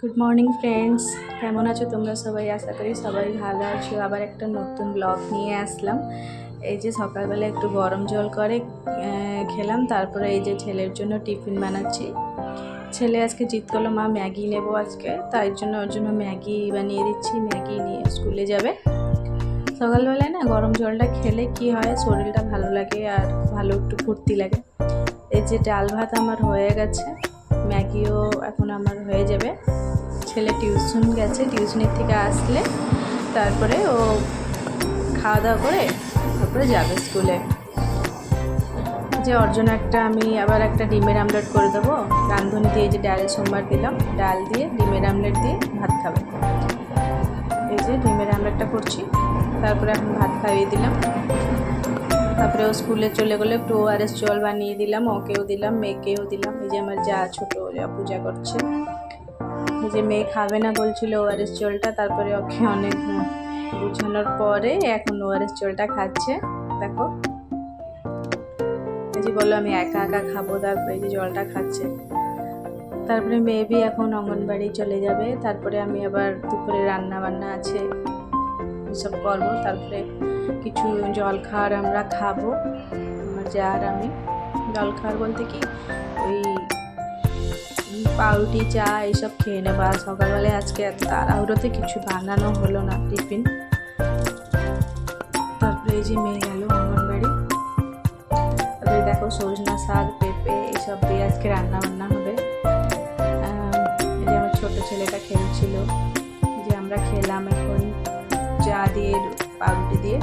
Good morning friends, কেমন আছো তোমরা সবাই? আশা করি সবাই ভালো আছো। আবার একটা নতুন ব্লগ নিয়ে আসলাম। এই যে সকালবেলা একটু গরম জল করে খেলাম, তারপরে এই যে ছেলের জন্য টিফিন বানাচ্ছি। ছেলে আজকে জিদ করলো মা ম্যাগি নেবো আজকে, তাই জন্য ওর জন্য ম্যাগি বানিয়ে দিচ্ছি। ম্যাগি নিয়ে স্কুলে যাবে। সকালবেলায় না গরম জলটা খেলে কি হয়, শরীরটা ভালো লাগে আর ভালো একটু ফুর্তি লাগে। এই যে ডাল ভাত আমার হয়ে গেছে, ম্যাগিও এখন আমার হয়ে যাবে। ছেলে টিউশন গেছে, টিউশনের থেকে আসলে তারপরে ও খাওয়া দাওয়া করে তারপরে যাবে স্কুলে। যে ওর জন্য আমি আবার একটা ডিমের আমলেট করে দেবো। রাঁধুনি দিয়ে যে ডাল সোমবার দিলাম, ডাল দিয়ে ডিমের আমলেট দিয়ে ভাত খাবে। এই যে ডিমের আমলেটটা করছি, তারপরে এখন ভাত খাইয়ে দিলাম। তারপরে ও স্কুলে চলে গেলে একটু ORS জল বানিয়ে দিলাম, ওকেও দিলাম, মেয়েকেও দিলাম। এই যে আমার যা ছোটো যা পূজা করছে। এই যে মেয়ে খাবে না বলছিল ORS জলটা, তারপরে ওকে অনেক বোঝানোর পরে এখন ORS জলটা খাচ্ছে। দেখো, এই যে বললো আমি একা একা খাবো, তারপরে এই যে জলটা খাচ্ছে। তারপরে মেবি এখন অঙ্গনবাড়ি চলে যাবে। তারপরে আমি আবার দুপুরে রান্না বান্না আছে, এসব করবো। তারপরে কিছু জলখাবার আমরা খাবো, আমার যা আর আমি। জলখাবার বলতে কি, ওই পাউরুটি চা এইসব খেয়ে নেবা সকালবেলায়। আজকে এত তাড়াহুড়োতে কিছু বানানো হলো না টিফিন। তারপরে এই যে মেয়ে গেল অঙ্গনবাড়ি। তারপরে দেখো সজনা শাক, পেঁপে এইসব দিয়ে আজকে রান্না বান্না হবে। এই যে আমার ছোটো ছেলেটা খেলছিল, যে আমরা খেলাম এখন চা দিয়ে পাউরুটি দিয়ে।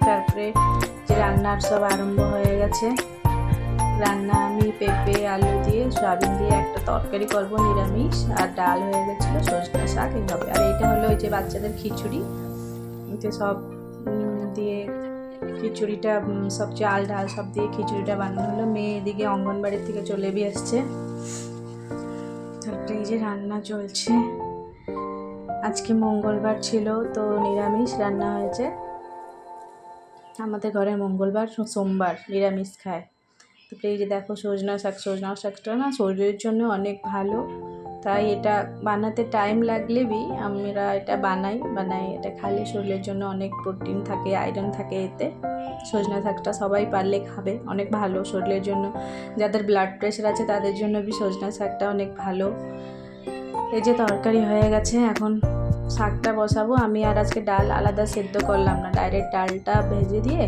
তারপরে যে রান্নার সব আরম্ভ হয়ে গেছে। রান্না আমি পেঁপে আলু দিয়ে সয়াবিন দিয়ে একটা তরকারি করবো নিরামিষ, আর ডাল হয়ে গেছিলো, সজনা শাক এইভাবে। আর এইটা হলো ওই যে বাচ্চাদের খিচুড়ি, যে সব দিয়ে খিচুড়িটা, সব চাল ডাল সব দিয়ে খিচুড়িটা বানানো হলো। মেয়ে এদিকে অঙ্গনবাড়ি থেকে চলে আসছে। তারপরে এই যে রান্না চলছে। আজকে মঙ্গলবার ছিল, তো নিরামিষ রান্না হয়েছে। আমাদের ঘরে মঙ্গলবার সোমবার নিরামিষ খায়। তারপরে এই যে দেখো সজনা শাকটা না শরীরের জন্য অনেক ভালো, তাই এটা বানাতে টাইম লাগলেবি আমরা এটা বানাই এটা খালে শরীরের জন্য অনেক প্রোটিন থাকে, আয়রন থাকে এতে। সজনা শাকটা সবাই পারলে খাবে, অনেক ভালো শরীরের জন্য। যাদের ব্লাড প্রেশার আছে তাদের জন্য সজনা শাকটা অনেক ভালো। এই যে তরকারি হয়ে গেছে, এখন শাকটা বসাবো আমি। আর আজকে ডাল আলাদা সেদ্ধ করলাম না, ডাইরেক্ট ডালটা ভেজে দিয়ে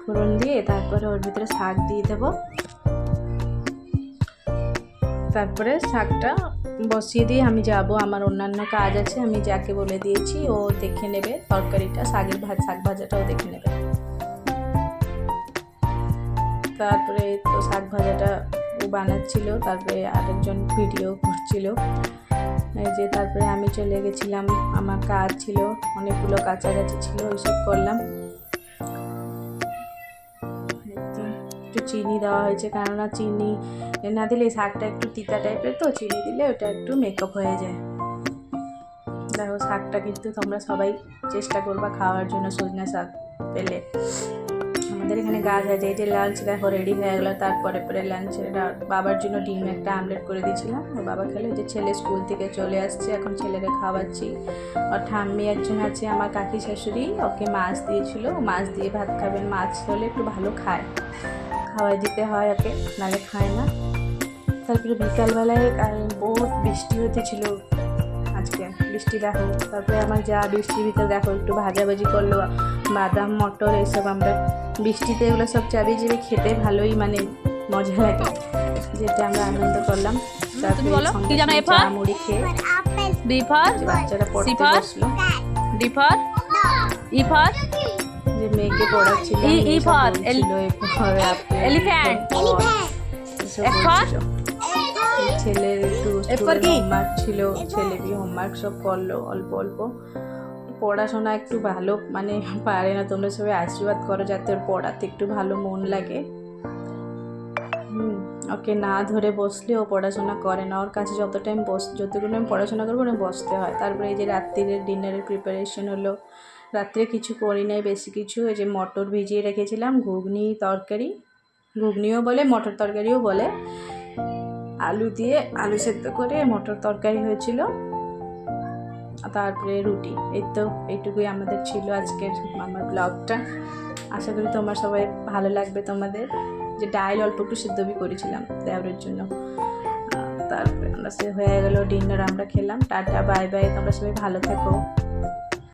ফোড়ন দিয়ে তারপরে ওর ভিতরে শাক দিয়ে দেবো। তারপরে শাকটা বসিয়ে দিয়ে আমি যাব, আমার অন্যান্য কাজ আছে। আমি যাকে বলে দিয়েছি ও দেখে নেবে তরকারিটা, শাক ভাজাটাও দেখে নেবে। তারপরে তো শাক ভাজাটা ও বানাচ্ছিল, তারপরে আরেকজন ভিডিও করছিল। এই যে তারপরে আমি চলে গেছিলাম, আমার কাজ ছিল, অনেকগুলো কাছাকাছি ছিল, ওইসব করলাম। একটু চিনি দেওয়া হয়েছে, কেননা চিনি না দিলে শাকটা একটু তিতা টাইপের, তো চিনি দিলে ওটা একটু মেকআপ হয়ে যায়। দেখো শাকটা কিন্তু তোমরা সবাই চেষ্টা করবা খাওয়ার জন্য, সজনা শাক পেলে। আমাদের এখানে গাছ আছে। এই যে লাঞ্চ দেখো রেডি হয়ে গেলো। তারপরে লাঞ্চে বাবার জন্য ডিম একটা আমলেট করে দিয়েছিলাম, ও বাবা খেলে। যে ছেলে স্কুল থেকে চলে আসছে, এখন ছেলেকে খাওয়াচ্ছি। আর ঠাম্মি একজন আছে আমার কাকি শাশুড়ি, ওকে মাছ দিয়েছিল, মাছ দিয়ে ভাত খাবেন। মাছ হলে একটু ভালো খায়, খাওয়াই দিতে হয় ওকে, নাহলে খায় না। তারপরে বিকালবেলায় বহুত বৃষ্টি হতেছিল আজকে, বৃষ্টি দেখো। তারপরে আমার যা বৃষ্টির ভিতরে দেখো একটু ভাজাভাজি করলো, বাদাম মটর এইসব। আমরা বৃষ্টিতে এগুলো সব চাবি খেতে ভালোই মানে মজা লাগে, যেটা আমরা আনন্দ করলাম। তারপরে চা মুড়ি খেয়ে বাচ্চারা পড়তে বসলো। যে মেয়েকে পড়াচ্ছিল, ছেলের একটু হোমওয়ার্ক ছিল, ছেলে হোমওয়ার্ক সব করলো অল্প অল্প। পড়াশোনা একটু ভালো মানে পারে না, তোমরা সবাই আশীর্বাদ করো যাতে ওর পড়াতে একটু ভালো মন লাগে। ওকে না ধরে বসলে ও পড়াশোনা করে না, ওর কাছে যতক্ষণ আমি পড়াশোনা করবো না বসতে হয়। তারপরে এই যে রাত্রির ডিনারের প্রিপারেশন হলো। রাত্রে কিছু করি নাই বেশি কিছু। এই যে মটর ভিজিয়ে রেখেছিলাম, ঘুগনি তরকারি, ঘুগনিও বলে মটর তরকারিও বলে, আলু দিয়ে আলু সেদ্ধ করে মটর তরকারি হয়েছিল। তারপরে রুটি। এই তো এইটুকুই আমাদের ছিল আজকের আমার ব্লগটা। আশা করি তোমার সবাই ভালো লাগবে তোমাদের। যে ডাল অল্প একটু সিদ্ধবি করেছিলাম দেওয়ারের জন্য। তারপরে আমরা সে হয়ে গেল ডিনার, আমরা খেলাম। টাটা বাই বাই, তোমরা সবাই ভালো থেকো।